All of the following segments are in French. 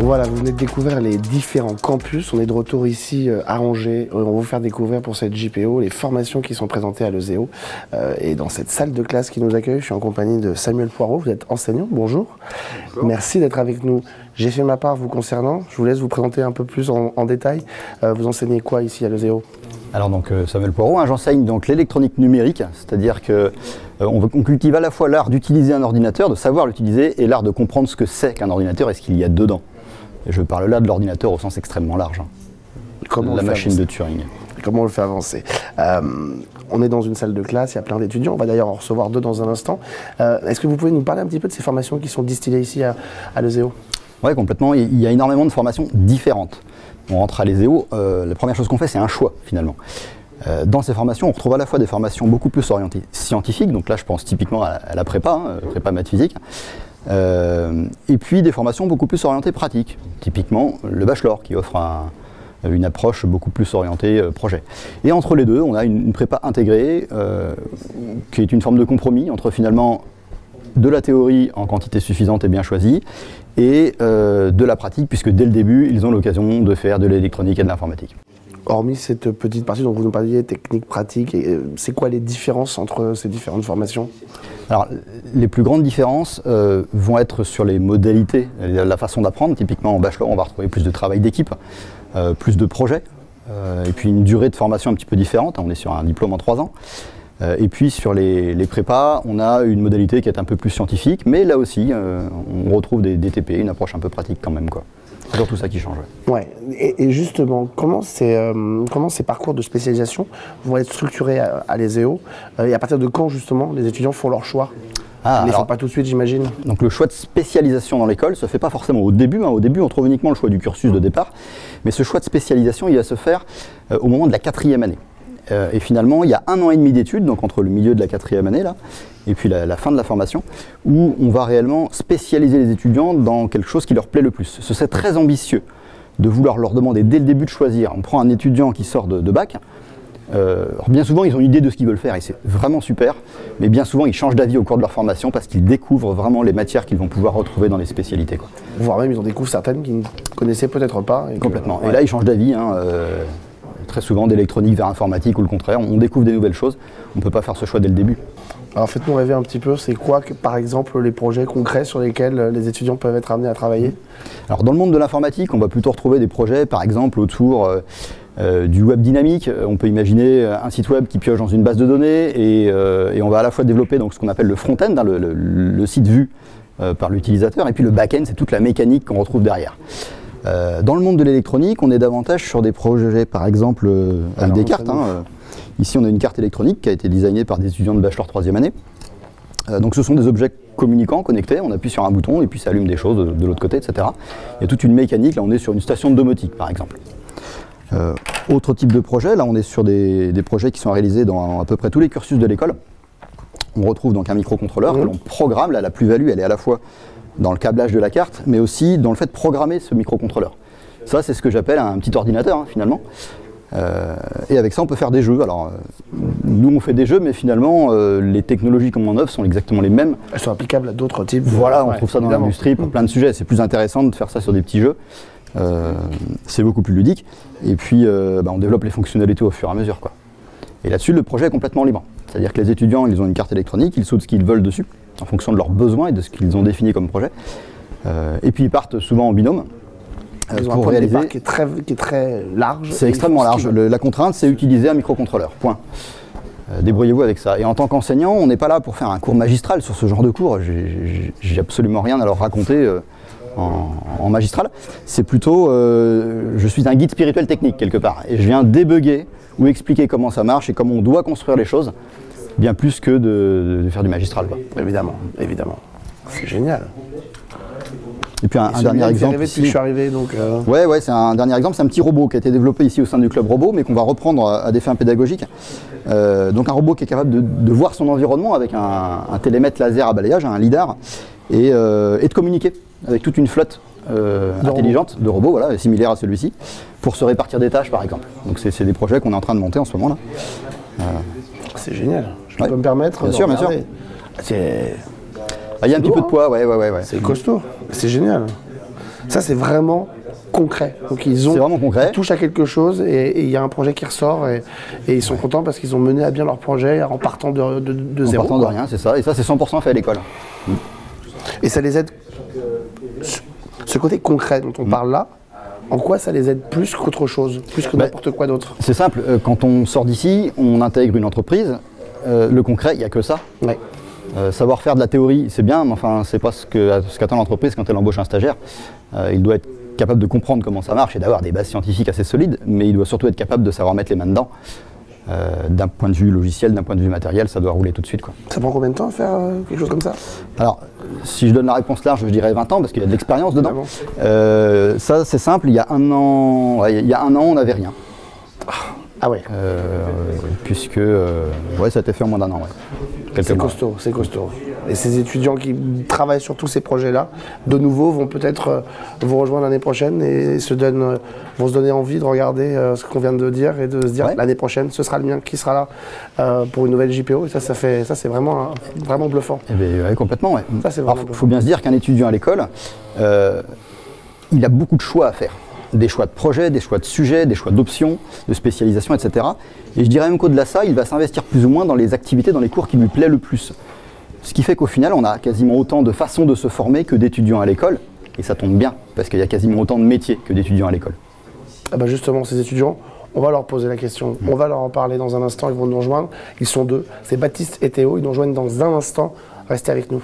Voilà, vous venez de découvrir les différents campus. On est de retour ici à Angers. On va vous faire découvrir pour cette JPO les formations qui sont présentées à l'ESEO. Et dans cette salle de classe qui nous accueille, je suis en compagnie de Samuel Poirot. Vous êtes enseignant, bonjour. Bonjour. Merci d'être avec nous. J'ai fait ma part vous concernant. Je vous laisse vous présenter un peu plus en détail. Vous enseignez quoi ici à l'ESEO? Alors donc Samuel Poirot, j'enseigne donc l'électronique numérique, c'est-à-dire que on cultive à la fois l'art d'utiliser un ordinateur, de savoir l'utiliser, et l'art de comprendre ce que c'est qu'un ordinateur et ce qu'il y a dedans. Et je parle là de l'ordinateur au sens extrêmement large. Comment la machine de Turing. Comment on le fait avancer? On est dans une salle de classe, il y a plein d'étudiants, on va d'ailleurs en recevoir deux dans un instant. Est-ce que vous pouvez nous parler un petit peu de ces formations qui sont distillées ici à l'ESEO? Oui, complètement. Il y a énormément de formations différentes. On rentre à l'ESEO, la première chose qu'on fait, c'est un choix, finalement. Dans ces formations, on retrouve à la fois des formations beaucoup plus orientées scientifiques, donc là, je pense typiquement à la prépa, prépa maths physique, et puis des formations beaucoup plus orientées pratiques, typiquement le bachelor, qui offre une approche beaucoup plus orientée projet. Et entre les deux, on a une prépa intégrée, qui est une forme de compromis entre finalement de la théorie en quantité suffisante et bien choisie, et de la pratique, puisque dès le début, ils ont l'occasion de faire de l'électronique et de l'informatique. Hormis cette petite partie dont vous nous parliez, technique, pratique, c'est quoi les différences entre ces différentes formations? Alors, les plus grandes différences vont être sur les modalités, la façon d'apprendre. Typiquement, en bachelor, on va retrouver plus de travail d'équipe, plus de projets, et puis une durée de formation un petit peu différente. On est sur un diplôme en 3 ans. Et puis sur les prépas, on a une modalité qui est un peu plus scientifique, mais là aussi, on retrouve des TP, une approche un peu pratique quand même, quoi. C'est surtout ça qui change. Ouais. Et justement, comment ces parcours de spécialisation vont être structurés à l'ESEO et à partir de quand justement les étudiants font leur choix? Ils ne les font pas tout de suite, j'imagine. Donc le choix de spécialisation dans l'école ne se fait pas forcément au début. Au début, on trouve uniquement le choix du cursus de départ, mais ce choix de spécialisation, il va se faire au moment de la 4e année. Et finalement, il y a 1 an et demi d'études, donc entre le milieu de la 4e année là, et puis la fin de la formation, où on va réellement spécialiser les étudiants dans quelque chose qui leur plaît le plus. Ce serait très ambitieux de vouloir leur demander dès le début de choisir. On prend un étudiant qui sort de bac, alors bien souvent ils ont une idée de ce qu'ils veulent faire et c'est vraiment super, mais bien souvent ils changent d'avis au cours de leur formation parce qu'ils découvrent vraiment les matières qu'ils vont pouvoir retrouver dans les spécialités, quoi. Voire même ils en découvrent certaines qu'ils ne connaissaient peut-être pas. Complètement. Et là ils changent d'avis. Très souvent d'électronique vers informatique ou le contraire, on découvre des nouvelles choses, on ne peut pas faire ce choix dès le début. Alors faites-nous rêver un petit peu, c'est quoi par exemple les projets concrets sur lesquels les étudiants peuvent être amenés à travailler? Alors dans le monde de l'informatique, on va plutôt retrouver des projets par exemple autour du web dynamique. On peut imaginer un site web qui pioche dans une base de données et on va à la fois développer donc, ce qu'on appelle le front-end, le site vu par l'utilisateur, et puis le back-end, c'est toute la mécanique qu'on retrouve derrière. Dans le monde de l'électronique, on est davantage sur des projets, par exemple, avec des cartes. Ici, on a une carte électronique qui a été designée par des étudiants de bachelor 3e année. Donc, ce sont des objets communicants, connectés. On appuie sur un bouton et puis ça allume des choses de l'autre côté, etc. Il y a toute une mécanique. Là, on est sur une station de domotique, par exemple. Autre type de projet, là, on est sur des projets qui sont réalisés dans à peu près tous les cursus de l'école. On retrouve donc un microcontrôleur que l'on programme. Là, la plus-value, elle est à la fois dans le câblage de la carte, mais aussi dans le fait de programmer ce microcontrôleur. Ça, c'est ce que j'appelle un petit ordinateur, finalement. Et avec ça, on peut faire des jeux. Alors, nous, on fait des jeux, mais finalement, les technologies qu'on en offre sont exactement les mêmes. Elles sont applicables à d'autres types. Voilà, on trouve ça dans l'industrie pour plein de sujets. C'est plus intéressant de faire ça sur des petits jeux. C'est beaucoup plus ludique. Et puis, on développe les fonctionnalités au fur et à mesure, quoi. Et là-dessus, le projet est complètement libre. C'est-à-dire que les étudiants, ils ont une carte électronique, ils sautent ce qu'ils veulent dessus, en fonction de leurs besoins et de ce qu'ils ont défini comme projet. Et puis ils partent souvent en binôme pour réaliser. Un qui est très large. C'est extrêmement large. La contrainte, c'est utiliser un microcontrôleur. Point. Débrouillez-vous avec ça. Et en tant qu'enseignant, on n'est pas là pour faire un cours magistral sur ce genre de cours. J'ai absolument rien à leur raconter en magistral. C'est plutôt, je suis un guide spirituel technique quelque part. Et je viens débugger ou expliquer comment ça marche et comment on doit construire les choses. Bien plus que de faire du magistral, quoi. Évidemment, évidemment. C'est génial. Et puis un dernier exemple. Ici, je suis arrivé, donc. Ouais, c'est un dernier exemple. C'est un petit robot qui a été développé ici au sein du club robot, mais qu'on va reprendre à des fins pédagogiques. Donc un robot qui est capable de voir son environnement avec un télémètre laser à balayage, un lidar, et de communiquer avec toute une flotte intelligente de robots, voilà, similaire à celui-ci, pour se répartir des tâches, par exemple. Donc c'est des projets qu'on est en train de monter en ce moment-là. C'est génial. Je peux me permettre? Bien sûr, bien sûr. Il y a un petit peu de poids, ouais. C'est costaud, c'est génial. Ça, c'est vraiment concret. Donc, C'est vraiment concret. Ils touchent à quelque chose et il y a un projet qui ressort et ils sont contents parce qu'ils ont mené à bien leur projet en partant de zéro. En partant de rien, c'est ça. Et ça, c'est 100% fait à l'école. Et ça les aide. Ce côté concret dont on parle là, en quoi ça les aide plus qu'autre chose, plus que n'importe quoi d'autre? C'est simple. Quand on sort d'ici, on intègre une entreprise. Le concret, il n'y a que ça. Ouais. Savoir faire de la théorie, c'est bien, mais enfin, c'est pas ce qu'attend l'entreprise quand elle embauche un stagiaire. Il doit être capable de comprendre comment ça marche et d'avoir des bases scientifiques assez solides, mais il doit surtout être capable de savoir mettre les mains dedans. D'un point de vue logiciel, d'un point de vue matériel, ça doit rouler tout de suite, quoi. Ça prend combien de temps à faire quelque chose comme ça? Alors, si je donne la réponse large, je dirais 20 ans, parce qu'il y a de l'expérience dedans. Ça, c'est simple, il y a un an, on n'avait rien. Ah ouais. Puisque, ça a été fait en moins d'un an, ouais. C'est costaud, c'est costaud. Et ces étudiants qui travaillent sur tous ces projets-là, de nouveau, vont peut-être vous rejoindre l'année prochaine et vont se donner envie de regarder ce qu'on vient de dire et de se dire l'année prochaine, ce sera le mien qui sera là pour une nouvelle JPO. Et ça c'est vraiment bluffant. Eh bien, ouais, complètement, ouais. Alors, faut bien se dire qu'un étudiant à l'école, il a beaucoup de choix à faire. Des choix de projet, des choix de sujets, des choix d'options, de spécialisation, etc. Et je dirais même qu'au-delà de ça, il va s'investir plus ou moins dans les activités, dans les cours qui lui plaisent le plus. Ce qui fait qu'au final, on a quasiment autant de façons de se former que d'étudiants à l'école. Et ça tombe bien, parce qu'il y a quasiment autant de métiers que d'étudiants à l'école. Ah bah justement, ces étudiants, on va leur poser la question. On va leur en parler dans un instant, ils vont nous rejoindre. Ils sont deux, c'est Baptiste et Théo, ils nous rejoignent dans un instant. Restez avec nous.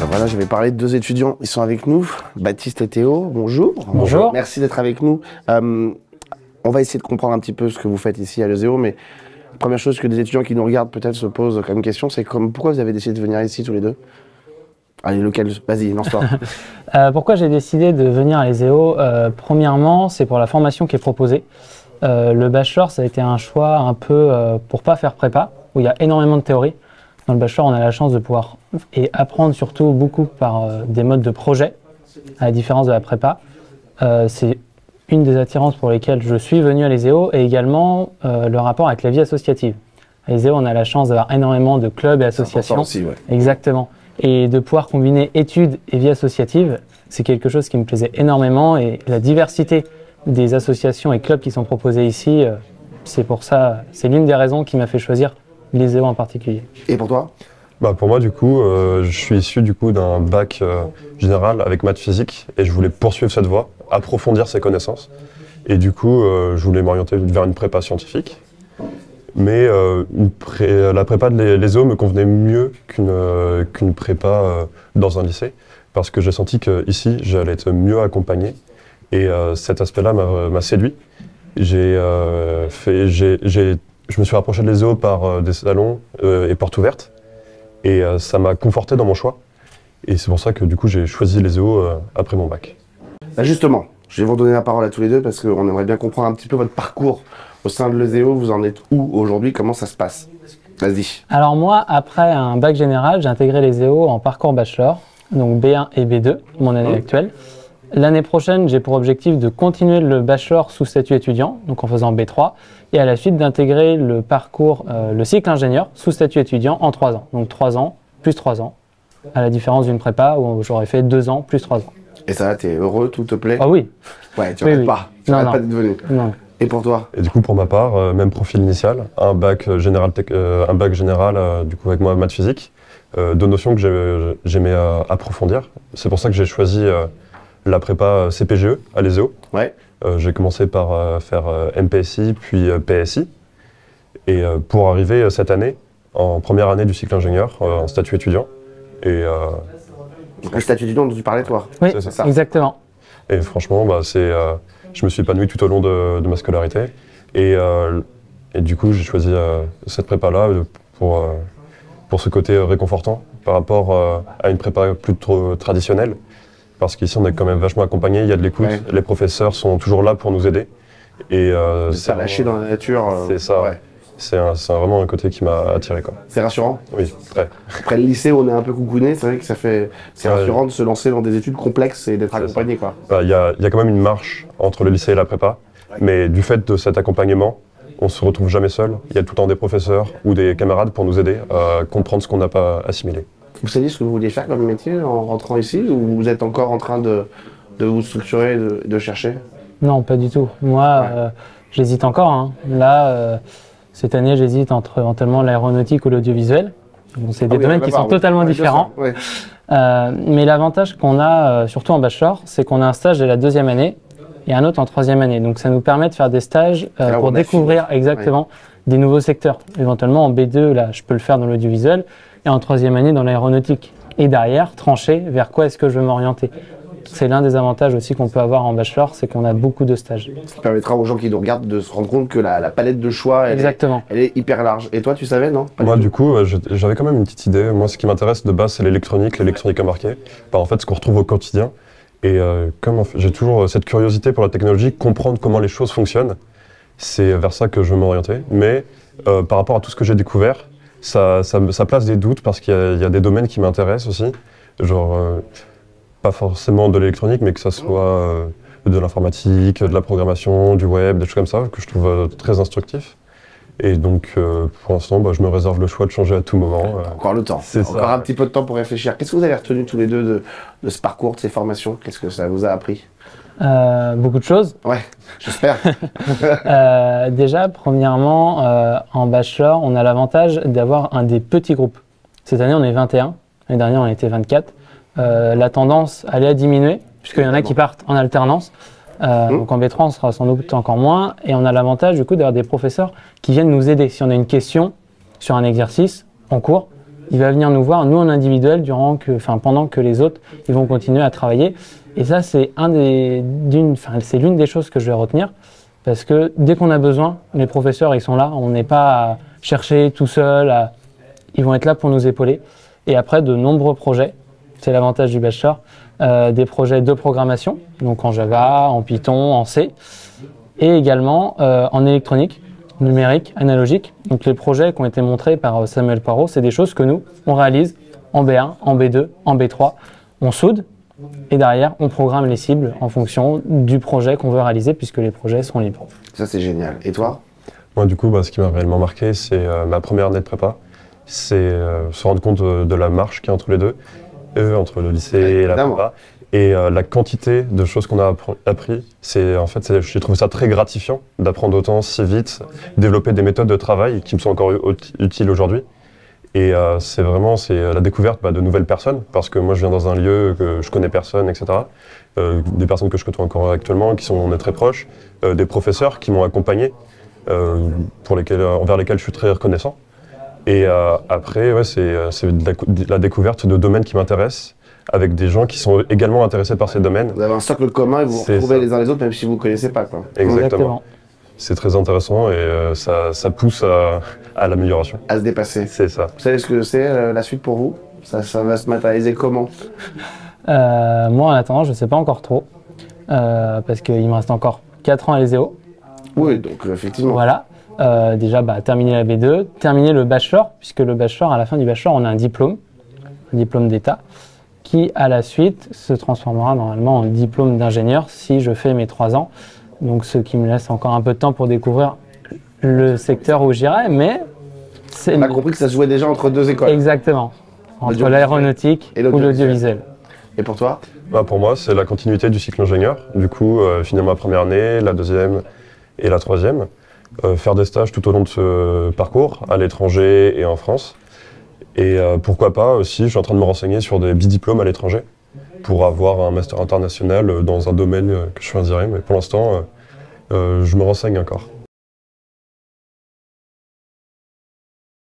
Voilà, je vais parler de deux étudiants, ils sont avec nous, Baptiste et Théo, bonjour. Bonjour. Merci d'être avec nous. On va essayer de comprendre un petit peu ce que vous faites ici à l'ESEO, mais la première chose que des étudiants qui nous regardent peut-être se posent comme question, c'est pourquoi vous avez décidé de venir ici tous les deux? Allez, lequel? Vas-y, lance-toi. Pourquoi j'ai décidé de venir à l'ESEO? Premièrement, c'est pour la formation qui est proposée. Le bachelor, ça a été un choix un peu pour pas faire prépa, où il y a énormément de théorie. Dans le bachelor, on a la chance de pouvoir apprendre surtout beaucoup par des modes de projet, à la différence de la prépa. C'est une des attirances pour lesquelles je suis venu à l'ESEO et également le rapport avec la vie associative. À l'ESEO, on a la chance d'avoir énormément de clubs et associations. Aussi, ouais. Exactement. Et de pouvoir combiner études et vie associative, c'est quelque chose qui me plaisait énormément et la diversité des associations et clubs qui sont proposés ici, c'est pour ça, c'est l'une des raisons qui m'a fait choisir l'ESEO en particulier. Et pour toi? Pour moi, du coup, je suis issu d'un bac général avec maths physique et je voulais poursuivre cette voie, approfondir ses connaissances. Et du coup, je voulais m'orienter vers une prépa scientifique. Mais la prépa de l'ESEO me convenait mieux qu'une prépa dans un lycée parce que j'ai senti qu'ici, j'allais être mieux accompagné. Et cet aspect-là m'a séduit. Je me suis rapproché de l'ESEO par des salons et portes ouvertes. Et ça m'a conforté dans mon choix. Et c'est pour ça que du coup j'ai choisi l'ESEO après mon bac. Justement, je vais vous donner la parole à tous les deux parce qu'on aimerait bien comprendre un petit peu votre parcours au sein de l'ESEO. Vous en êtes où aujourd'hui? Comment ça se passe? Vas-y. Alors moi, après un bac général, j'ai intégré l'ESEO en parcours bachelor, donc B1 et B2, mon année actuelle. L'année prochaine, j'ai pour objectif de continuer le bachelor sous statut étudiant, donc en faisant B3, et à la suite d'intégrer le parcours, le cycle ingénieur sous statut étudiant en 3 ans. Donc 3 ans plus 3 ans, à la différence d'une prépa où j'aurais fait 2 ans plus 3 ans. Et ça, t'es heureux, tout te plaît? Ah oui. Ouais, tu arrêtes pas. Tu arrêtes pas d'être venu. Non. Et pour toi? Et du coup pour ma part, même profil initial, un bac général, du coup avec moi maths physique, deux notions que j'aimais approfondir. C'est pour ça que j'ai choisi la prépa CPGE à l'ESEO. Ouais. J'ai commencé par faire MPSI puis PSI. Et pour arriver cette année, en première année du cycle ingénieur, en statut étudiant. Et, le statut étudiant dont tu parlais toi? Oui, c'est ça. Exactement. Et franchement, je me suis épanoui tout au long de ma scolarité. Et du coup, j'ai choisi cette prépa-là pour ce côté réconfortant par rapport à une prépa plutôt traditionnelle. Parce qu'ici, on est quand même vachement accompagné, il y a de l'écoute, les professeurs sont toujours là pour nous aider. Et c'est lâché dans la nature. C'est ça, ouais. C'est vraiment un côté qui m'a attiré, quoi. C'est rassurant? Oui, très. Après le lycée, on est un peu coucouné, c'est vrai que c'est rassurant de se lancer dans des études complexes et d'être accompagné, quoi. Il y a quand même une marche entre le lycée et la prépa, mais du fait de cet accompagnement, on se retrouve jamais seul. Il y a tout le temps des professeurs ou des camarades pour nous aider à comprendre ce qu'on n'a pas assimilé. Vous saviez ce que vous vouliez faire comme métier en rentrant ici ou vous êtes encore en train de vous structurer, de chercher? Non, pas du tout. Moi, j'hésite encore. Hein. Là, cette année, j'hésite entre éventuellement l'aéronautique ou l'audiovisuel. C'est des domaines qui sont totalement différents. Ouais. Mais l'avantage qu'on a, surtout en bachelor, c'est qu'on a un stage dès la 2e année et un autre en 3e année. Donc ça nous permet de faire des stages pour découvrir exactement des nouveaux secteurs. Éventuellement en B2, là, je peux le faire dans l'audiovisuel et en 3e année dans l'aéronautique. Et derrière, trancher vers quoi est-ce que je veux m'orienter. C'est l'un des avantages aussi qu'on peut avoir en bachelor, c'est qu'on a beaucoup de stages. Ça permettra aux gens qui nous regardent de se rendre compte que la palette de choix, elle est hyper large. Et toi, tu savais, non? Moi, du coup, j'avais quand même une petite idée. Moi, ce qui m'intéresse de base, c'est l'électronique embarquée. En fait, ce qu'on retrouve au quotidien. Et comme j'ai toujours cette curiosité pour la technologie, comprendre comment les choses fonctionnent, c'est vers ça que je veux m'orienter. Mais par rapport à tout ce que j'ai découvert, ça place des doutes parce qu'il y a des domaines qui m'intéressent aussi. Genre, pas forcément de l'électronique, mais que ça soit de l'informatique, de la programmation, du web, des choses comme ça, que je trouve très instructif. Et donc, pour l'instant, je me réserve le choix de changer à tout moment. Encore le temps. Encore un petit peu de temps pour réfléchir. Qu'est-ce que vous avez retenu tous les deux de ce parcours, de ces formations? Qu'est-ce que ça vous a appris? Beaucoup de choses. Ouais, j'espère. Déjà, premièrement, en bachelor, on a l'avantage d'avoir un des petits groupes. Cette année, on est 21. L'année dernière, on était 24. La tendance, elle est à diminuer, puisqu'il y en a qui partent en alternance. Donc en B3, on sera sans doute encore moins. Et on a l'avantage du coup d'avoir des professeurs qui viennent nous aider. Si on a une question sur un exercice en cours, il va venir nous voir, nous en individuel, pendant que les autres ils vont continuer à travailler. Et ça, c'est l'une des choses que je vais retenir. Parce que dès qu'on a besoin, les professeurs, ils sont là. On n'est pas à chercher tout seul. Ils vont être là pour nous épauler. Et après, de nombreux projets. C'est l'avantage du bachelor. Des projets de programmation, donc en Java, en Python, en C, et également en électronique, numérique, analogique. Donc les projets qui ont été montrés par Samuel Poirot, c'est des choses que nous, on réalise en B1, en B2, en B3. On soude et derrière, on programme les cibles en fonction du projet qu'on veut réaliser puisque les projets sont libres. Ça, c'est génial. Et toi? Moi, du coup, ce qui m'a réellement marqué, c'est ma première année de prépa. C'est se rendre compte de la marche qu'il y a entre les deux. Entre le lycée et la prépa. Et la quantité de choses qu'on a appris, j'ai trouvé ça très gratifiant d'apprendre autant si vite, développer des méthodes de travail qui me sont encore utiles aujourd'hui. Et c'est la découverte de nouvelles personnes, parce que moi je viens dans un lieu que je connais personne, etc. Des personnes que je côtoie encore actuellement, on est très proches, des professeurs qui m'ont accompagné, envers lesquels je suis très reconnaissant. Et après, c'est la découverte de domaines qui m'intéressent, avec des gens qui sont également intéressés par ces domaines. Vous avez un socle commun et vous vous retrouvez les uns les autres, même si vous ne connaissez pas. Exactement. C'est très intéressant et ça pousse à l'amélioration. À se dépasser. C'est ça. Vous savez ce que c'est la suite pour vous? Ça va se matérialiser comment? Moi, en attendant, je ne sais pas encore trop, parce qu'il me reste encore 4 ans à l'ESEO. Oui, donc effectivement. Voilà. Déjà, terminer la B2, terminer le bachelor, puisque le bachelor, à la fin du bachelor, on a un diplôme d'État, qui à la suite se transformera normalement en diplôme d'ingénieur si je fais mes 3 ans. Donc ce qui me laisse encore un peu de temps pour découvrir le secteur où j'irai, mais on a compris que ça se jouait déjà entre 2 écoles. Exactement, entre l'aéronautique ou l'audiovisuel. Et pour toi? Pour moi, c'est la continuité du cycle ingénieur. Du coup, finalement la première année, la deuxième et la troisième. Faire des stages tout au long de ce parcours, à l'étranger et en France. Et pourquoi pas aussi, je suis en train de me renseigner sur des bidiplômes à l'étranger pour avoir un master international dans un domaine que je choisirais. Mais pour l'instant, je me renseigne encore.